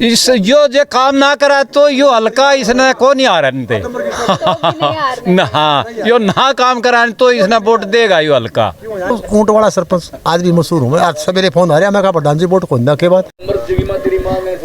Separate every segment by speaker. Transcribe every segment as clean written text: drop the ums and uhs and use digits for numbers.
Speaker 1: इस जो काम ना करा तो यो हल्का इसने को नहीं आ रहे ना। हाँ, यो ना काम करा तो इसने वोट देगा यो हल्का।
Speaker 2: ऊंट वाला सरपंच आज भी मशहूर हूँ। आज सवेरे फोन आ रहा मैं कहा प्रधान जी वोट खोलने के बाद।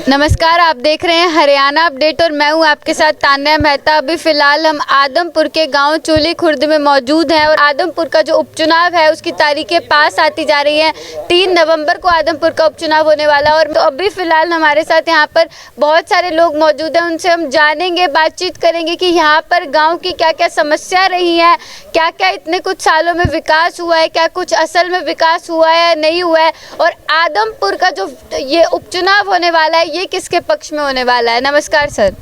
Speaker 3: नमस्कार, आप देख रहे हैं हरियाणा अपडेट और मैं हूं आपके साथ तान्या मेहता। अभी फिलहाल हम आदमपुर के गांव चूली खुर्द में मौजूद हैं और आदमपुर का जो उपचुनाव है उसकी तारीखें पास आती जा रही हैं। 3 नवंबर को आदमपुर का उपचुनाव होने वाला है और तो अभी फिलहाल हमारे साथ यहाँ पर बहुत सारे लोग मौजूद हैं। उनसे हम जानेंगे, बातचीत करेंगे कि यहाँ पर गाँव की क्या क्या समस्या रही है, क्या क्या इतने कुछ सालों में विकास हुआ है, क्या कुछ असल में विकास हुआ है नहीं हुआ है, और आदमपुर का जो ये उपचुनाव होने वाला है ये किसके पक्ष में होने वाला है। नमस्कार सर।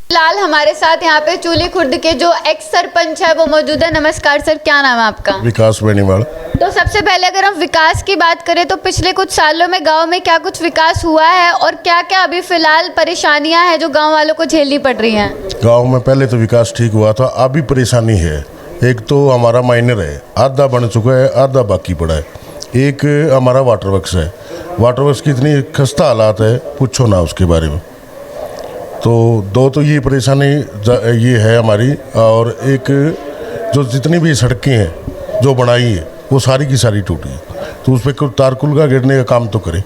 Speaker 3: फिलहाल हमारे साथ यहाँ पे चूली खुर्द के जो एक्स सरपंच है वो मौजूद है। नमस्कार सर, क्या नाम है आपका?
Speaker 4: विकास बेनीवाल।
Speaker 3: तो सबसे पहले अगर हम विकास की बात करें तो पिछले कुछ सालों में गांव में क्या कुछ विकास हुआ है और क्या क्या अभी फिलहाल परेशानियां हैं जो गांव वालों को झेलनी पड़ रही हैं?
Speaker 4: गांव में पहले तो विकास ठीक हुआ था, अभी परेशानी है। एक तो हमारा माइनर है, आधा बन चुका है, आधा बाकी पड़ा है। एक हमारा वाटर वर्क्स है, वाटर वर्क्स की इतनी खस्ता हालात है पूछो ना उसके बारे में। तो दो तो ये परेशानी ये है हमारी, और एक जो जितनी भी सड़कें हैं जो बनाई है वो सारी की सारी टूटी है, तो उस पर तारकुल का गिरने का काम तो करे।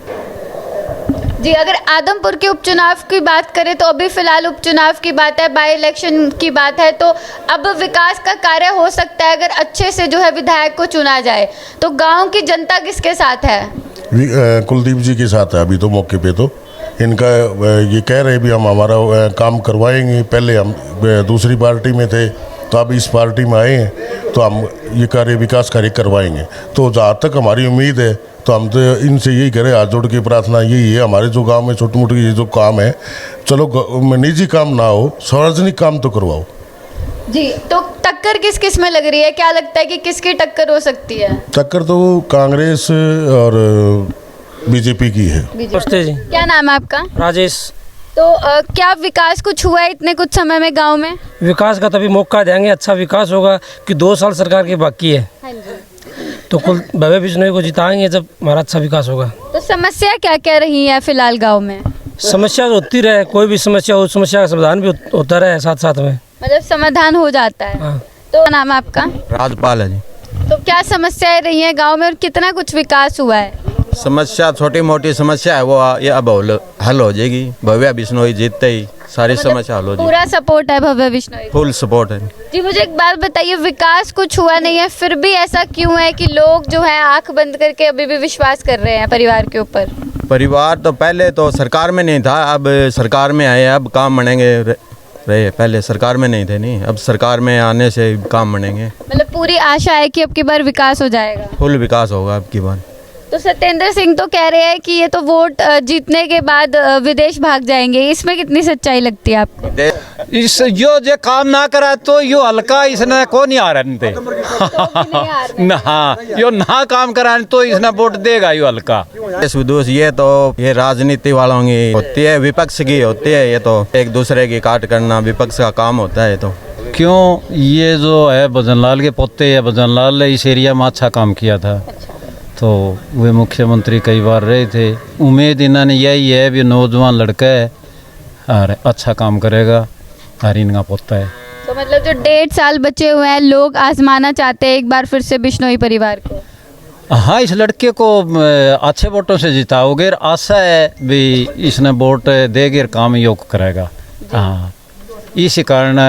Speaker 3: जी, अगर आदमपुर के उपचुनाव की बात करें तो अभी फिलहाल उपचुनाव की बात है, बाई इलेक्शन की बात है, तो अब विकास का कार्य हो सकता है अगर अच्छे से जो है विधायक को चुना जाए। तो गांव की जनता किसके साथ है?
Speaker 4: कुलदीप जी के साथ है अभी तो मौके पे। तो इनका ये कह रहे भी हम हमारा काम करवाएंगे। पहले हम दूसरी पार्टी में थे तो अब इस पार्टी में आए हैं तो हम ये कार्य विकास कार्य करवाएंगे। तो जहाँ तक हमारी उम्मीद है तो हम तो इनसे यही करें, हाथ जोड़ के प्रार्थना यही है हमारे जो गांव में छोटे मोटे ये जो काम है, चलो निजी काम ना हो, सार्वजनिक काम तो करवाओ। जी, तो
Speaker 3: टक्कर किस किस में लग रही है? क्या लगता है कि किसकी टक्कर हो सकती है?
Speaker 4: टक्कर तो कांग्रेस और बीजेपी की है।
Speaker 3: नमस्ते जी, क्या नाम है आपका?
Speaker 5: राजेश।
Speaker 3: तो क्या विकास कुछ हुआ है इतने कुछ समय में गांव में?
Speaker 5: विकास का तभी मौका देंगे, अच्छा विकास होगा कि 2 साल सरकार की बाकी है।
Speaker 3: हाँ जी।
Speaker 5: तो कुल भव्य बिश्नोई को जिताएंगे जब हमारा अच्छा विकास होगा।
Speaker 3: तो समस्या क्या क्या रही है फिलहाल गांव में?
Speaker 5: समस्या तो होती रहे, कोई भी समस्या हो, समस्या का समाधान भी होता रहे साथ साथ में,
Speaker 3: मतलब समाधान हो जाता है।
Speaker 5: हाँ।
Speaker 3: तो नाम है आपका?
Speaker 1: राजपाल है जी।
Speaker 3: तो क्या समस्याएं रही हैं गांव में और कितना कुछ विकास हुआ है?
Speaker 1: समस्या छोटी मोटी समस्या है वो ये अब हल हो जाएगी। भव्य बिश्नोई जीतते ही सारी समस्या हल हो जाएगी।
Speaker 3: पूरा सपोर्ट है भव्य बिश्नोई?
Speaker 1: फुल सपोर्ट है
Speaker 3: जी। मुझे एक बात बताइए, विकास कुछ हुआ नहीं है फिर भी ऐसा क्यों है कि लोग जो है आंख बंद करके अभी भी विश्वास कर रहे हैं परिवार के ऊपर?
Speaker 1: परिवार तो पहले तो सरकार में नहीं था, अब सरकार में आए, अब काम बनेंगे रहे। पहले सरकार में नहीं थे, नहीं, अब सरकार में आने से काम बनेंगे।
Speaker 3: मतलब पूरी आशा है कि अब की बार विकास हो जाएगा?
Speaker 1: फुल विकास होगा अब की बार।
Speaker 3: तो सत्येंद्र सिंह तो कह रहे हैं कि ये तो वोट जीतने के बाद विदेश भाग जाएंगे, इसमें कितनी सच्चाई लगती है आपको?
Speaker 1: इस जो काम ना करा तो यो हल्का इसने को नहीं आ रहे ना। हाँ, यो ना काम करा तो इसने वोट देगा यो हल्का। ये तो ये राजनीति वालों की होती है, विपक्ष की होती है। ये तो एक दूसरे की काट करना विपक्ष का काम होता है। तो क्यों ये जो है भजनलाल के पोते है, भजनलाल ने इस एरिया में अच्छा काम किया था। तो वे मुख्यमंत्री कई बार रहे थे। उम्मीद इन्होंने यही है भी नौजवान लड़का है और अच्छा काम करेगा और इनका पोता है।
Speaker 3: तो मतलब जो 1.5 साल बचे हुए हैं लोग आजमाना चाहते हैं एक बार फिर से बिश्नोई परिवार को?
Speaker 1: हाँ, इस लड़के को अच्छे वोटों से जिताओगे, आशा है भी इसने वोट देगे, काम योग करेगा। हाँ, इसी कारण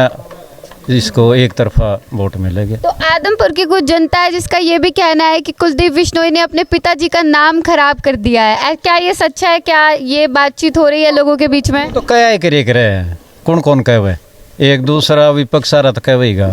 Speaker 1: इसको एक तरफा वोट मिलेगा।
Speaker 3: तो आदमपुर की कुछ जनता है जिसका ये भी कहना है कि कुलदीप बिश्नोई ने अपने पिताजी का नाम खराब कर दिया है। क्या ये सच्चा है? क्या ये बातचीत हो रही है लोगों के बीच में?
Speaker 1: तो क्या करे हैं, कौन कौन कहे हुए, एक दूसरा विपक्ष रथ कहेगा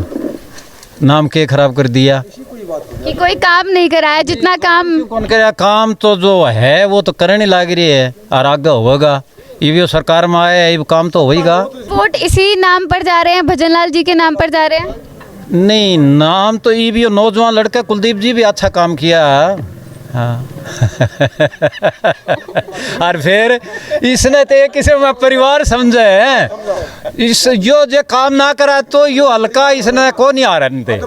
Speaker 1: नाम के खराब कर दिया
Speaker 3: कि कोई काम नहीं कराया जितना काम।
Speaker 1: कौन करे काम? तो जो है वो तो करने लग रही है और आगे होगा। ये सरकार में आया है, काम तो होगा।
Speaker 3: वोट इसी नाम पर जा रहे हैं, भजनलाल जी के नाम पर जा रहे हैं?
Speaker 1: नहीं, नाम तो ये भी नौजवान लड़का कुलदीप जी भी अच्छा काम किया। हाँ और फिर इसने तो एक किसी में परिवार समझे है। इस जो काम ना करा तो यो हल्का इसने को नहीं आ रहे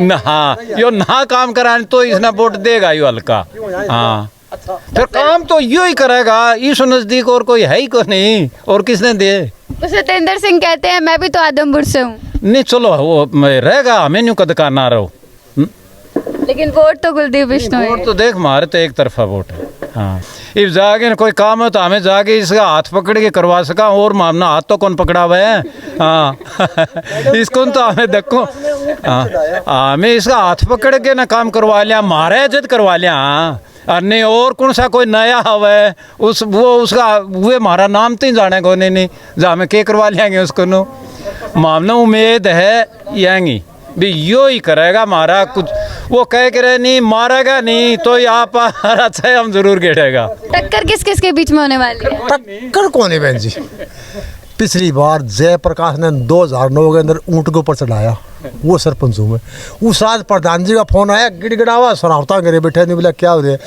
Speaker 1: ना। हाँ, यो ना काम करा तो इसने वोट देगा यो हल्का। हाँ, फिर काम तो यो ही करेगा, इस नजदीक और कोई है ही को नहीं, और किसने दे।
Speaker 3: तो सत्येंद्र सिंह कहते हैं मैं भी तो आदमपुर से हूँ,
Speaker 1: नहीं चलो वो रहेगा, हमें न्यू कद का ना रहो।
Speaker 3: लेकिन वोट तो कुलदीप बिश्नोई
Speaker 1: वोट
Speaker 3: है।
Speaker 1: तो देख मारे तो एक तरफा वोट है। हाँ, इब जाके कोई काम है तो हमें जाके इसका हाथ पकड़ के करवा सका, और मामना हाथ तो कौन पकड़ा हुआ है। हाँ इसको तो हमें देखो, हाँ हमें इसका हाथ पकड़ के ना काम करवा लिया, मारे जद करवा लिया। हाँ और नहीं और कौन सा कोई नया हवा है उस वो उसका वो हमारा नाम तो ही जाने को नहीं जा हमें के करवा लेंगे उसको नो मामना उम्मीद है यांगी भी यो ही करेगा हमारा कुछ। वो कह के रहे नहीं मारेगा नहीं तो यहाँ पर अच्छा हम जरूर घेरेगा।
Speaker 3: टक्कर किस किस के बीच में होने वाली है?
Speaker 2: टक्कर कौन है बहन जी? पिछली बार जयप्रकाश ने 2009 के अंदर ऊँट के ऊपर चढ़ाया, वो सरपंच हूँ मैं। उस आज प्रधान जी का फोन आया, गिड़गिड़ावा सरावता करे बैठे नहीं, बोला क्या हो रहा है?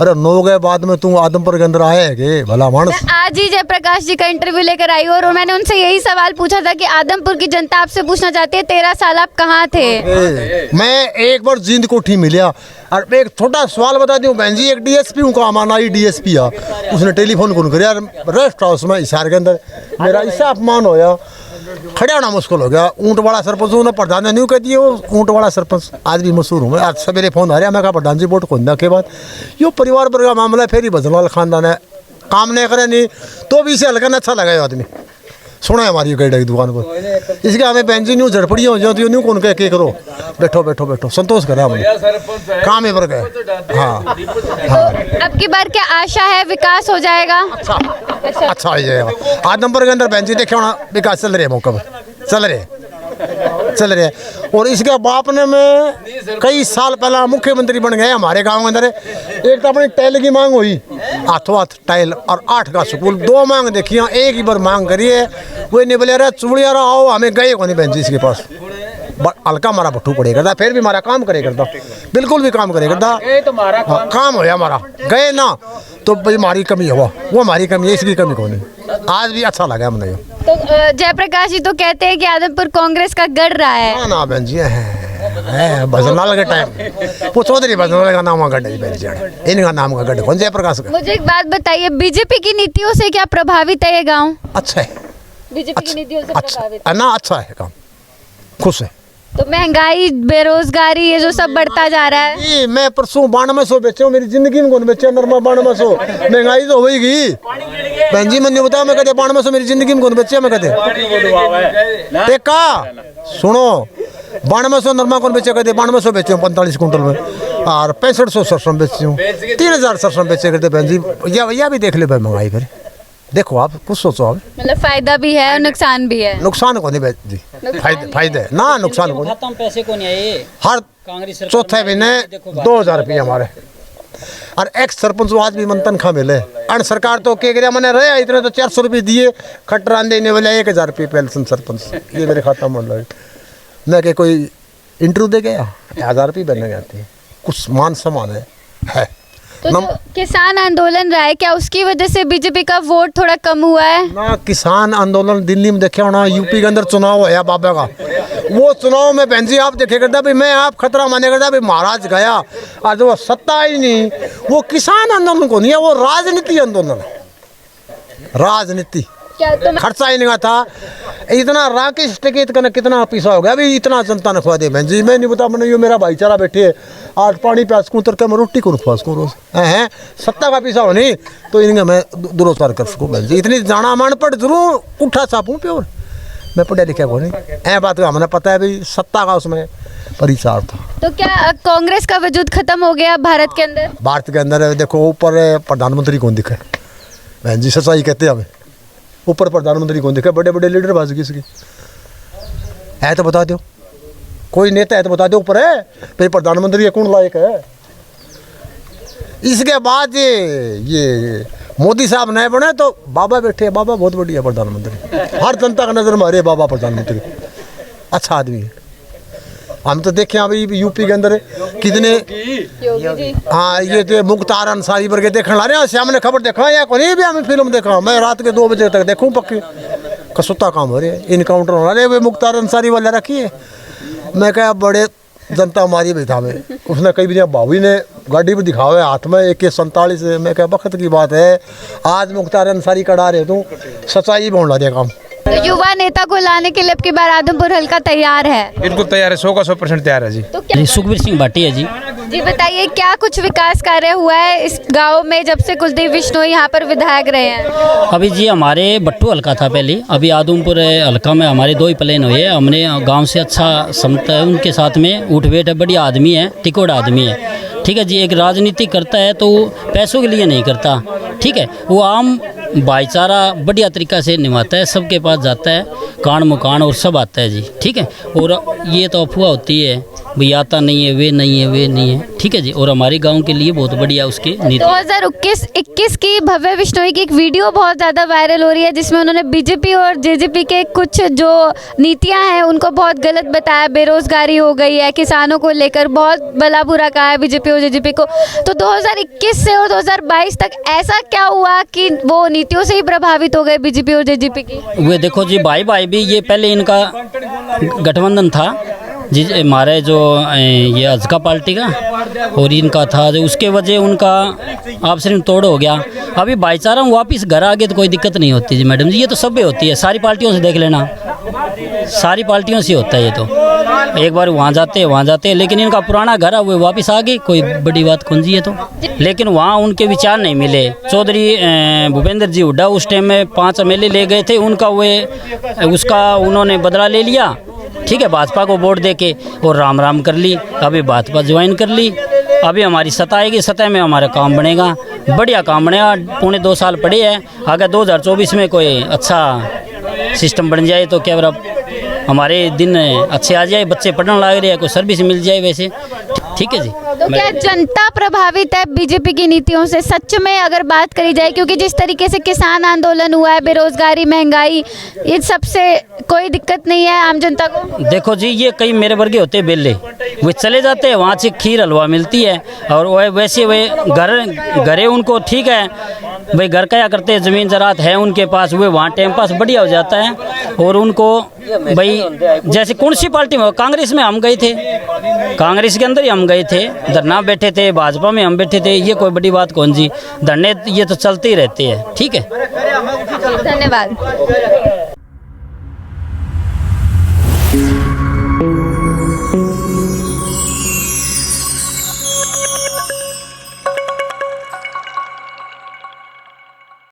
Speaker 2: अरे 9 के बाद में तू आदमपुर के अंदर आया है कि भला मानस।
Speaker 3: आज ही जयप्रकाश जी का इंटरव्यू लेकर आई हूँ और मैंने उनसे यही सवाल पूछा था कि आदमपुर की जनता आपसे पूछना चाहती है 13 साल आप कहाँ थे?
Speaker 2: मैं एक बार जींद कोठी मिलिया और एक छोटा सवाल बता दूं बहन जी, एक डीएसपी हूँ का माना ही डीएसपी आ, उसने टेलीफोन कौन कर यार रेस्ट हाउस में हिसार के अंदर मेरा ऐसा अपमान होया, खड़ा होना मुश्किल हो गया। ऊँट वाला सरपंच उन्होंने प्रधान ने न्यू कह दिए, वो ऊँट वाला सरपंच आज भी मशहूर हूँ मैं। आज सवेरे फोन आ रहा मैं कहा प्रधान जी वोट खोलने के बाद यो परिवार पर का मामला है, फिर ही भजनलाल खानदान है, काम नहीं करे नहीं तो भी इसे हल्का अच्छा लगा आदमी। सुना है हमारी गैडा की दुकान पर, इसके हमें बहन जी न्यू झड़पड़ियाँ हो जाती है, न्यू कौन कह के करो बैठो बैठो बैठो संतोष करा हमने काम है पर गए। हाँ हाँ
Speaker 3: अब की बार क्या आशा है, विकास हो जाएगा?
Speaker 2: अच्छा हो जाएगा। आदमपुर के अंदर बहन जी देखे होना विकास चल रहे मौका पर चल रहे और इसके बाप ने मैं कई साल पहला मुख्यमंत्री बन गए हमारे गांव के अंदर। एक तो अपनी टाइल की मांग हुई, हाथों हाथ टाइल और 8 का स्कूल, 2 मांग देखी, एक ही बार मांग करी है, वो नहीं बोले रहा चुड़िया रहा आओ हमें गए को नहीं बहन जी इसके पास हल्का हमारा भट्टू पड़े करता, फिर भी हमारा काम करे करता, बिल्कुल भी काम करे करता। हाँ, काम होया हमारा गए ना तो भाई हमारी कमी हुआ, वो हमारी कमी है, इसकी कमी कौन है। आज भी अच्छा लगा हमने।
Speaker 3: तो जयप्रकाश जी तो कहते हैं कि आदमपुर कांग्रेस का गढ़ रहा है।
Speaker 2: ना बहन जी है भजनलाल के टाइम वो चौधरी भजनलाल का नाम गढ़ है बहन जी, इनका नाम का गढ़ कौन जयप्रकाश का।
Speaker 3: मुझे एक बात बताइए, बीजेपी की नीतियों से क्या प्रभावित है ये गाँव?
Speaker 2: अच्छा है,
Speaker 3: बीजेपी की नीतियों से प्रभावित
Speaker 2: अच्छा ना, अच्छा है काम, खुश है।
Speaker 3: तो महंगाई बेरोजगारी ये जो सब बढ़ता जा रहा है।
Speaker 2: ये मैं परसों 9200 बेचे हूँ, मेरी जिंदगी में कौन बेचे नरमा 9200, महंगाई तो होगी बहन जी। मैंने बताया मैं कहते 9200 मेरी जिंदगी में कौन बेचे, मैं कहते का सुनो 9200 नरमा कौन बेचे, कहते 9200 बेचे हूँ 45 कुंटल में, और 6500 सरसों बेची हूँ, 3000 सरसों बेचे करते बहन जी। या भी देख ले भाई महंगाई, फिर देखो आप कुछ सोचो आप,
Speaker 3: मतलब फायदा भी है और नुकसान भी है।
Speaker 2: नुकसान को नहीं बहन जी, फायदे ना नुकसान को नहीं।
Speaker 5: पैसे को नहीं आए
Speaker 2: हर चौथे महीने 2000 रुपये हमारे, और एक्स सरपंच आज भी मन तनख्वाह मिले। अन सरकार तो क्या करे मैंने रहे इतने तो 400 रुपये दिए, खटरान देने वाले 1000 रुपये पेंशन सरपंच ये मेरे खाता में लगे। मैं क्या कोई इंटरव्यू दे गया 1000 रुपये बनने जाते हैं, कुछ मान सम्मान है।
Speaker 3: तो जो किसान आंदोलन रहा है क्या उसकी वजह से बीजेपी का वोट थोड़ा कम हुआ है?
Speaker 2: ना किसान आंदोलन दिल्ली में देखे होना, यूपी के अंदर चुनाव है बाबा का, वो चुनाव में बहन जी आप देखे करता भाई मैं आप खतरा माने करता भाई महाराज गया और जो सत्ता ही नहीं, वो किसान आंदोलन को नहीं है, वो राजनीति आंदोलन, राजनीति
Speaker 3: क्या तुम
Speaker 2: खर्चा ही नहीं था। इतना राकेश टिकट का कितना पैसा हो गया अभी, इतना जनता ने खुआ दे बहन जी। मैं नहीं बता मैंने, यो मेरा भाईचारा बैठे आज पानी प्याज को उतर के मैं रोटी को खुआ उसको रोज हैं, सत्ता का पैसा हो नहीं तो इनका मैं दुरुस्तार कर सकूँ बहन जी। इतनी जाना मान पड़ जरूर उठा सापूँ प्योर, मैं पढ़ा लिखा को नहीं ऐ बात का हमें पता है भाई, सत्ता का उसमें परिचार था।
Speaker 3: तो क्या कांग्रेस का वजूद खत्म हो गया भारत के अंदर?
Speaker 2: भारत के अंदर देखो ऊपर प्रधानमंत्री कौन दिखे बहन जी, सच्चाई कहते हैं हमें, ऊपर प्रधानमंत्री कौन दिखे, बड़े बड़े लीडर बाजू किसके है तो बता दो, कोई नेता है तो बता दो ऊपर है, फिर प्रधानमंत्री कौन लायक है। इसके बाद ये मोदी साहब नए बने तो बाबा बैठे, बाबा बहुत बढ़िया प्रधानमंत्री, हर जनता का नजर मारे बाबा प्रधानमंत्री, अच्छा आदमी है। हम तो देखे अभी यूपी के अंदर कितने, हाँ ये तो मुख्तार अंसारी वर्गे देखने ला रहे हैं, सामने खबर देखा या कोई भी हमें फिल्म देखा, मैं रात के 2 बजे तक देखूँ पक्की कसुत्ता काम हो रहे हैं, इनकाउंटर हो रहे, वे मुख्तार अंसारी वाले रखी है। मैं क्या बड़े जनता हमारी भी था में, उसने कई भी भाभी ने गाड़ी में दिखाओ है हाथ में AK-47। मैं क्या वक्त की बात है, आज मुख्तार अंसारी कड़ा रहे तू सच्चाई बोल रहा काम।
Speaker 3: तो युवा नेता को लाने के लिए अब की बार आदमपुर हल्का तैयार है?
Speaker 6: बिल्कुल तैयार है, 100 का 100% तैयार है जी।
Speaker 3: तो क्या
Speaker 5: सुखबीर सिंह भाटिया जी।
Speaker 3: जी बताइए, क्या कुछ विकास कार्य हुआ है इस गांव में जब से कुलदीप बिश्नोई यहाँ पर विधायक रहे हैं?
Speaker 7: अभी जी हमारे बट्टू हल्का था पहले, अभी आदमपुर हल्का में हमारे 2 ही प्लेन हुए। हमने गांव से अच्छा समता है उनके साथ में, उठ बैठ है, बढ़िया आदमी है, टिकोड़ आदमी है। ठीक है जी, एक राजनीति करता है तो पैसों के लिए नहीं करता। ठीक है, वो आम भाईचारा बढ़िया तरीक़ा से निभाता है, सबके पास जाता है, कान मुकान और सब आता है जी। ठीक है, और ये तो अफवाह होती है भाई आता नहीं है, वे नहीं है, वे नहीं है। ठीक है जी, और हमारे गांव के लिए बहुत बढ़िया उसकी नीति।
Speaker 3: 2021 की भव्य बिश्नोई की एक वीडियो बहुत ज़्यादा वायरल हो रही है जिसमें उन्होंने बीजेपी और जेजेपी के कुछ जो नीतियां हैं उनको बहुत गलत बताया। बेरोजगारी हो गई है, किसानों को लेकर बहुत भला बुरा कहा है बीजेपी और जेजेपी को। तो 2021 से और 2022 तक ऐसा क्या हुआ कि वो नीतियों से ही प्रभावित हो गए बीजेपी और जेजेपी की?
Speaker 7: वे देखो जी, भाई भाई भी ये पहले इनका गठबंधन था जी, हमारे जो ये अजका पार्टी का और इनका था, जो उसके वजह उनका आपस में तोड़ हो गया। अभी भाईचारा वापिस घर आ गए तो कोई दिक्कत नहीं होती जी मैडम जी, ये तो सब भी होती है, सारी पार्टियों से देख लेना, सारी पार्टियों से होता है ये तो। एक बार वहाँ जाते हैं, लेकिन इनका पुराना घर है वो वापस आ गए, कोई बड़ी बात कौन सी है तो। लेकिन वहाँ उनके विचार नहीं मिले। चौधरी भूपेंद्र जी हुड्डा उस टाइम में 5 MLA ले गए थे, उसका उन्होंने बदला ले लिया। ठीक है, भाजपा को वोट दे के और राम राम कर ली, अभी भाजपा ज्वाइन कर ली। अभी हमारी सत्ता आएगी, सत्ता में हमारा काम बनेगा, बढ़िया काम बनेगा। 2.25 साल पड़े हैं, अगर 2024 में कोई अच्छा सिस्टम बन जाए तो क्या हमारे दिन अच्छे आ जाए, बच्चे पढ़ने लग रहे हैं, कोई सर्विस मिल जाए वैसे। ठीक है जी।
Speaker 3: तो क्या जनता प्रभावित है बीजेपी की नीतियों से सच में अगर बात करी जाए? क्योंकि जिस तरीके से किसान आंदोलन हुआ है, बेरोजगारी, महंगाई, इन सबसे कोई दिक्कत नहीं है आम जनता को?
Speaker 7: देखो जी, ये कई मेरे वर्गे होते हैं बेले, वे चले जाते हैं, वहाँ से खीर हलवा मिलती है और वैसे वे घरे उनको ठीक है भाई, घर क्या करते हैं, ज़मीन ज़रात है उनके पास, वे वहाँ टाइम पास बढ़िया हो जाता है। और उनको भाई जैसे कौन सी पार्टी में, कांग्रेस में हम गए थे, कांग्रेस के अंदर ही हम गए थे, धरना बैठे थे, भाजपा में हम बैठे थे, ये कोई बड़ी बात कौन सी, धरने ये तो चलते ही रहते हैं। ठीक है,
Speaker 3: धन्यवाद।